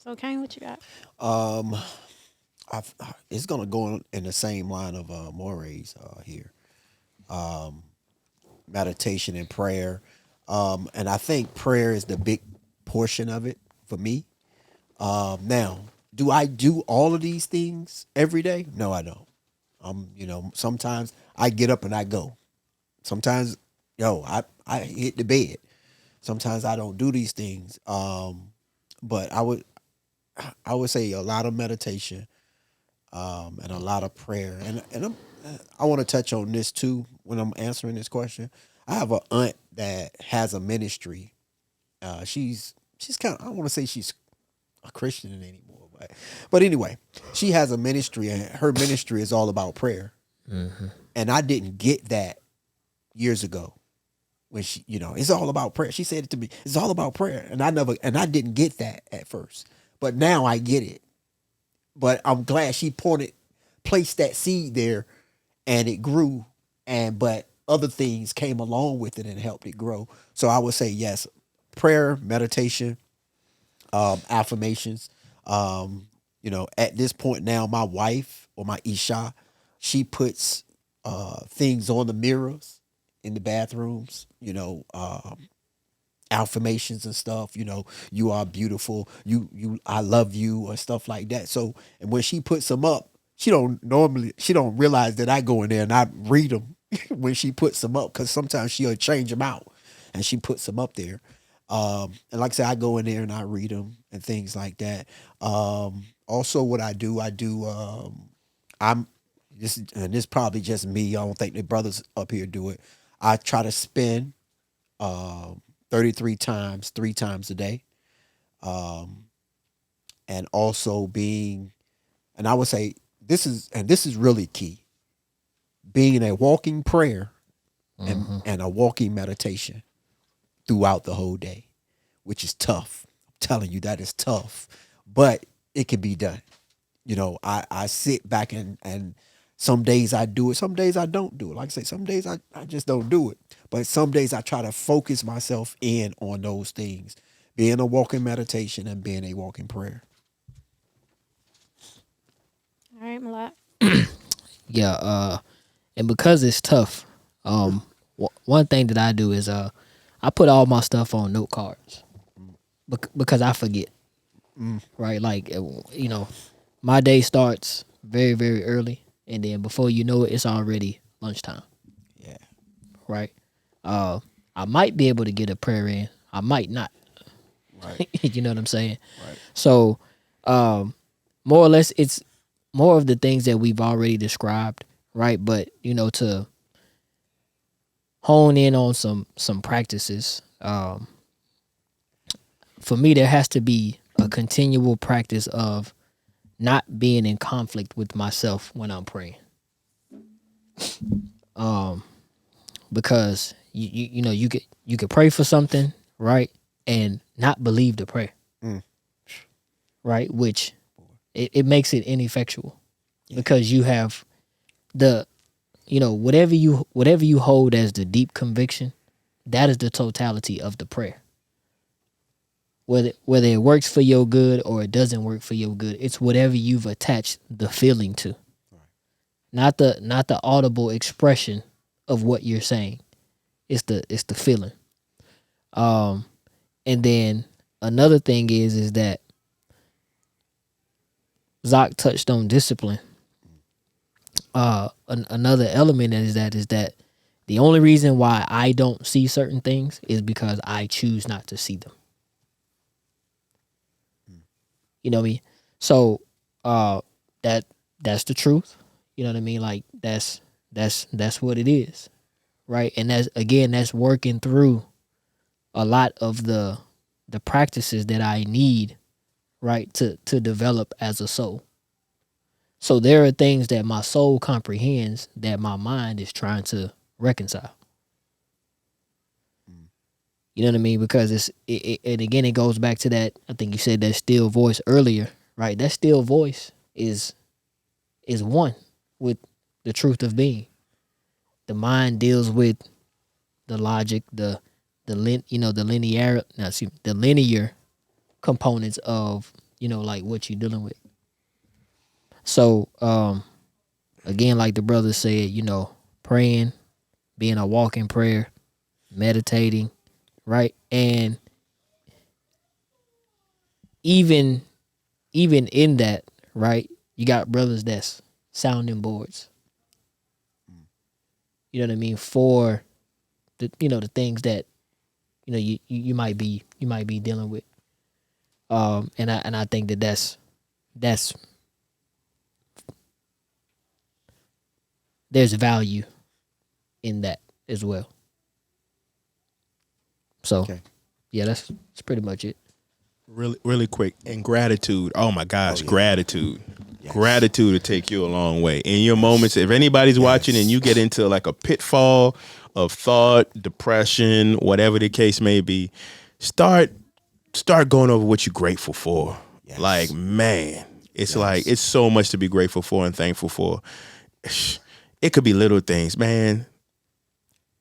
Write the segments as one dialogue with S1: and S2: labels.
S1: So, Kane, what you got?
S2: Um, I've, it's gonna go in the same line of Moray's here. Um, Meditation and prayer, and I think prayer is the big portion of it for me. Now, do I do all of these things every day? No, I don't. Sometimes I get up and I go. Sometimes, I hit the bed. Sometimes I don't do these things. But I would say a lot of meditation, and a lot of prayer. I want to touch on this too when I'm answering this question. I have a aunt that has a ministry. She's kind of, I don't want to say she's a Christian anymore, but anyway, she has a ministry and her ministry is all about prayer. And I didn't get that years ago when it's all about prayer. She said it to me, it's all about prayer, and I didn't get that at first, but now I get it. But I'm glad she placed that seed there, and it grew, and but other things came along with it and helped it grow. So I would say yes, prayer, meditation, affirmations. At this point now, my wife or my Isha, she puts things on the mirrors in the bathrooms. Affirmations and stuff. You are beautiful. I love you or stuff like that. So, and when she puts them up, she don't realize that I go in there and I read them when she puts them up, because sometimes she'll change them out and she puts them up there. And like I said, I go in there and I read them and things like that. Also, what I do. I'm this probably just me. I don't think the brothers up here do it. I try to spend 33 times, 3 times a day. And also and I would say this is really key, being a walking prayer and a walking meditation throughout the whole day, which is tough. I'm telling you, that is tough, but it can be done. I sit back and some days I do it, some days I don't do it. Like I say, some days I just don't do it. But some days I try to focus myself in on those things, being a walking meditation and being a walking prayer.
S1: All right, Malak.
S3: Yeah, and because it's tough, one thing that I do is I put all my stuff on note cards because I forget. Right, like my day starts very very early, and then before you know it, it's already lunchtime.
S2: Yeah.
S3: Right, uh, I might be able to get a prayer in, I might not.
S2: Right.
S3: You know what I'm saying?
S2: Right.
S3: So, um, more or less, it's more of the things that we've already described, right? But to hone in on some practices. For me, there has to be a continual practice of not being in conflict with myself when I'm praying. Um, because you could pray for something, right, and not believe the prayer,
S2: Mm.
S3: right, which it makes it ineffectual
S2: Yeah.
S3: because you have the whatever you hold as the deep conviction, that is the totality of the prayer. Whether it works for your good or it doesn't work for your good, it's whatever you've attached the feeling to, not the audible expression of what you're saying. It's the feeling. Um, and then another thing is that Zoc touched on discipline. Another element is that the only reason why I don't see certain things is because I choose not to see them. You know what I mean? So uh that that's the truth. You know what I mean? Like that's what it is. Right? And that's working through a lot of the practices that I need, right, to develop as a soul. So there are things that my soul comprehends that my mind is trying to reconcile.
S2: Mm.
S3: You know what I mean? Because and again it goes back to that. I think you said that still voice earlier, right? That still voice is one with the truth of being. The mind deals with the logic, the linear, no, excuse me, the linear components of like what you're dealing with. So, again, like the brother said, praying, being a walking prayer, meditating, right? And even in that, right, you got brothers that's sounding boards. You know what I mean? For the things that you might be dealing with. And I think that's there's value in that as well. So
S2: Okay.
S3: yeah, that's pretty much it.
S4: Really, really quick. And gratitude. Oh my gosh,
S2: Oh, yeah.
S4: gratitude.
S2: Yes.
S4: Gratitude will take you a long way. In your moments, if anybody's watching and you get into like a pitfall of thought, depression, whatever the case may be, start going over what you're grateful for.
S2: Yes.
S4: Like, man, it's
S2: Yes.
S4: like it's so much to be grateful for and thankful for. It could be little things, man.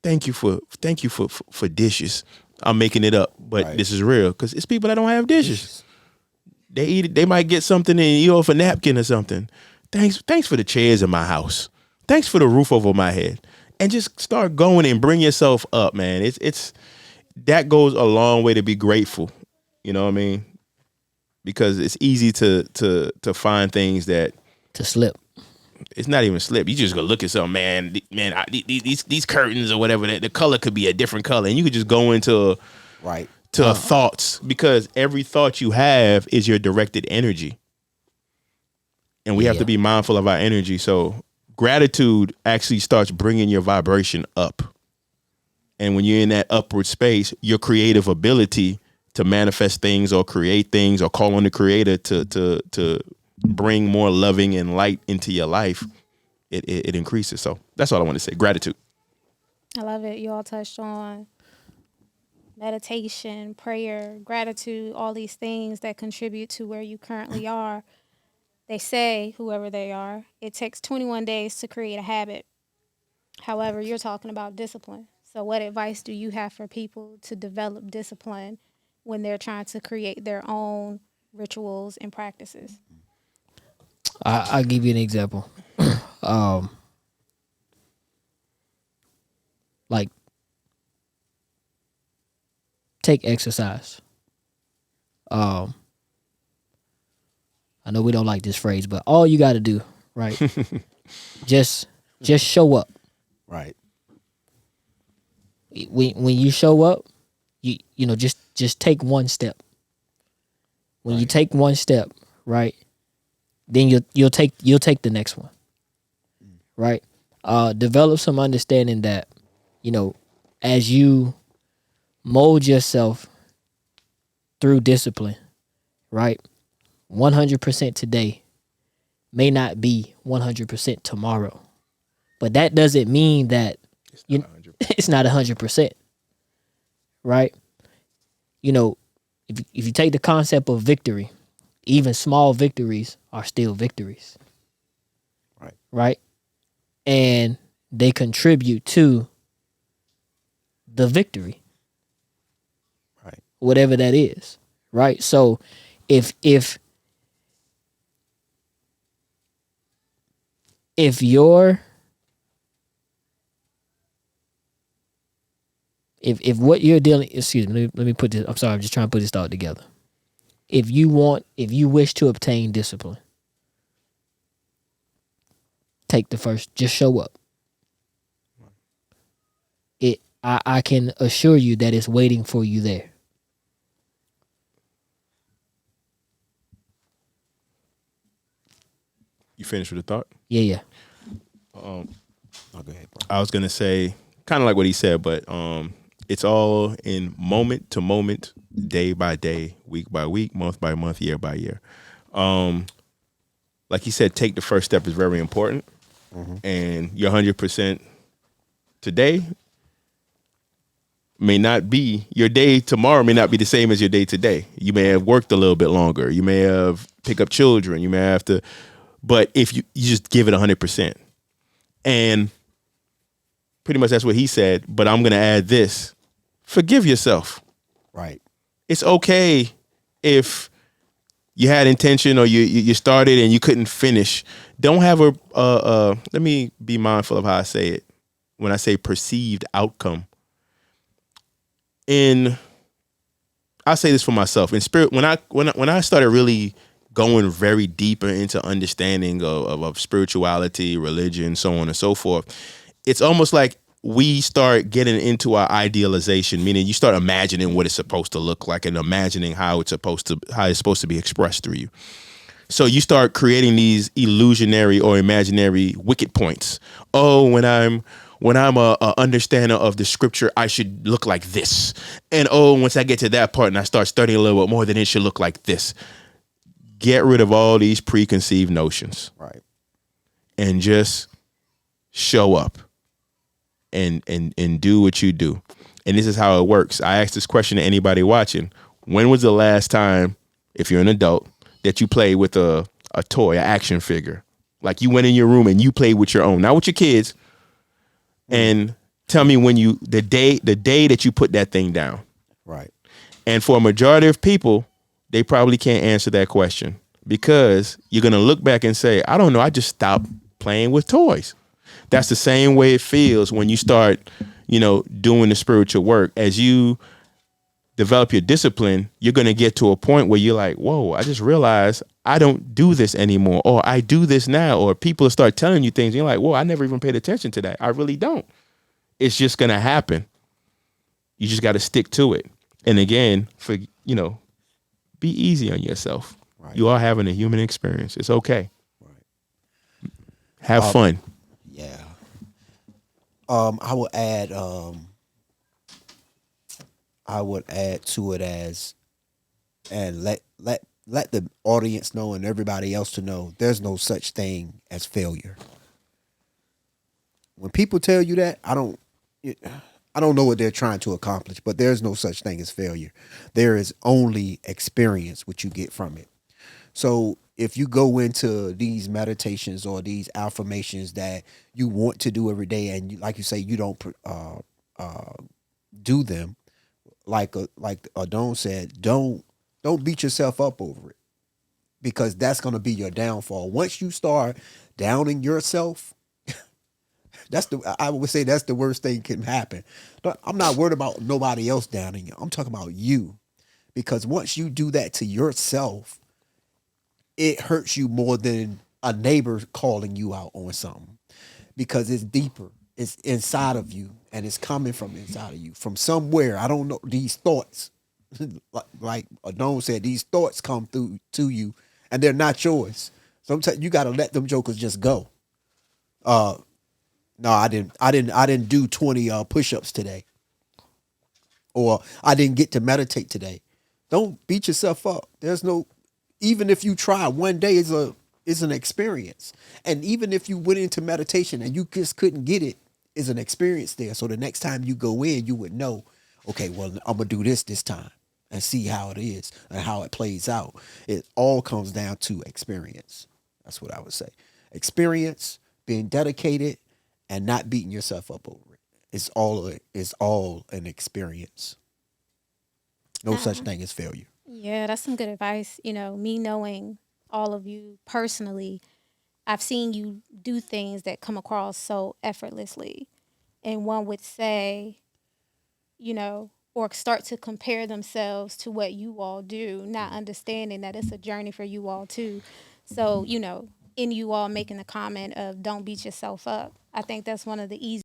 S4: Thank you for dishes. I'm making it up, but
S2: Right.
S4: this is real because it's people that don't have dishes. They eat it. They might get something and eat off a napkin or something. Thanks for the chairs in my house. Thanks for the roof over my head. And just start going and bring yourself up, man. It's that goes a long way to be grateful. You know what I mean? Because it's easy to find things that
S3: To slip.
S4: it's not even a slip. You just go look at something, man. These curtains or whatever, the color could be a different color, and you could just go into
S2: Right.
S4: thoughts, because every thought you have is your directed energy, and we have
S3: Yeah.
S4: to be mindful of our energy. So gratitude actually starts bringing your vibration up, and when you're in that upward space, your creative ability to manifest things or create things or call on the creator to bring more loving and light into your life, it increases. So that's all I want to say. Gratitude.
S1: I love it. You all touched on meditation, prayer, gratitude, all these things that contribute to where you currently are. They say, whoever they are, it takes 21 days to create a habit. However, you're talking about discipline. So what advice do you have for people to develop discipline when they're trying to create their own rituals and practices?
S3: I'll give you an example. Like, take exercise. I know we don't like this phrase, but all you got to do, right? just show up.
S2: Right.
S3: When you show up, you know just take one step. When you take one step, right, then you'll take the next one, right? Develop some understanding that, as you mold yourself through discipline, right? 100% today may not be 100% tomorrow, but that doesn't mean that it's not 100%, right? If you take the concept of victory, even small victories are still victories. Right? And they contribute to the victory.
S2: Right.
S3: Whatever that is. Right? So if what you're dealing, excuse me, let me put this, I'm sorry, I'm just trying to put this thought together. If you wish to obtain discipline, take the first, just show up. I can assure you that it's waiting for you there.
S4: You finished with the thought?
S3: Yeah.
S2: Oh, go ahead, bro.
S4: I was gonna say kind of like what he said, but it's all in moment to moment, day by day, week by week, month by month, year by year. Like he said, take the first step is very important, and your 100% today may not be your day tomorrow. May not be the same as your day today. You may have worked a little bit longer. You may have picked up children. You may have to, but if you just give it 100%, and pretty much that's what he said, but I'm going to add this. Forgive yourself.
S2: Right.
S4: It's okay if you had intention, or you started and you couldn't finish. Don't have a let me be mindful of how I say it when I say perceived outcome. I'll say this for myself in spirit. When I started really going very deeper into understanding of spirituality, religion, so on and so forth, it's almost like we start getting into our idealization, meaning you start imagining what it's supposed to look like and imagining how it's supposed to be expressed through you. So you start creating these illusionary or imaginary wicked points. Oh, when I'm a understander of the scripture, I should look like this. And once I get to that part and I start studying a little bit more, then it should look like this. Get rid of all these preconceived notions.
S2: Right.
S4: And just show up and do what you do. And this is how it works. I asked this question to anybody watching. When was the last time, if you're an adult, that you played with a toy, an action figure? Like you went in your room and you played with your own, not with your kids. And tell me when the day that you put that thing down.
S2: Right.
S4: And for a majority of people, they probably can't answer that question because you're going to look back and say, I don't know, I just stopped playing with toys. That's the same way it feels when you start, doing the spiritual work. As you develop your discipline, you're going to get to a point where you're like, whoa, I just realized I don't do this anymore, or I do this now, or people start telling you things. And you're like, whoa, I never even paid attention to that. I really don't. It's just going to happen. You just got to stick to it. And again, be easy on yourself. Right. You are having a human experience. It's okay. Right. Have fun.
S2: Yeah. I would add to it as, and let the audience know and everybody else to know there's no such thing as failure. When people tell you that, I don't know what they're trying to accomplish, but there's no such thing as failure. There is only experience, which you get from it. So if you go into these meditations or these affirmations that you want to do every day, and like you say, you don't do them, like Adon said, don't beat yourself up over it, because that's going to be your downfall. Once you start downing yourself, I would say that's the worst thing can happen. But I'm not worried about nobody else downing you. I'm talking about you, because once you do that to yourself, it hurts you more than a neighbor calling you out on something, because it's deeper. It's inside of you, and it's coming from inside of you, from somewhere. I don't know. These thoughts, like Adon said, these thoughts come through to you, and they're not yours. Sometimes you got to let them jokers just go. No, I didn't do 20 push-ups today, or I didn't get to meditate today. Don't beat yourself up. There's no, even if you try one day is an experience. And even if you went into meditation and you just couldn't get it, is an experience there. So the next time you go in, you would know, okay, well, I'm going to do this time and see how it is and how it plays out. It all comes down to experience. That's what I would say. Experience, being dedicated, and not beating yourself up over it. It's all an experience. No such thing as failure.
S1: Yeah, that's some good advice. Me knowing all of you personally, I've seen you do things that come across so effortlessly. And one would say, or start to compare themselves to what you all do, not understanding that it's a journey for you all too. So, in you all making the comment of don't beat yourself up, I think that's one of the easy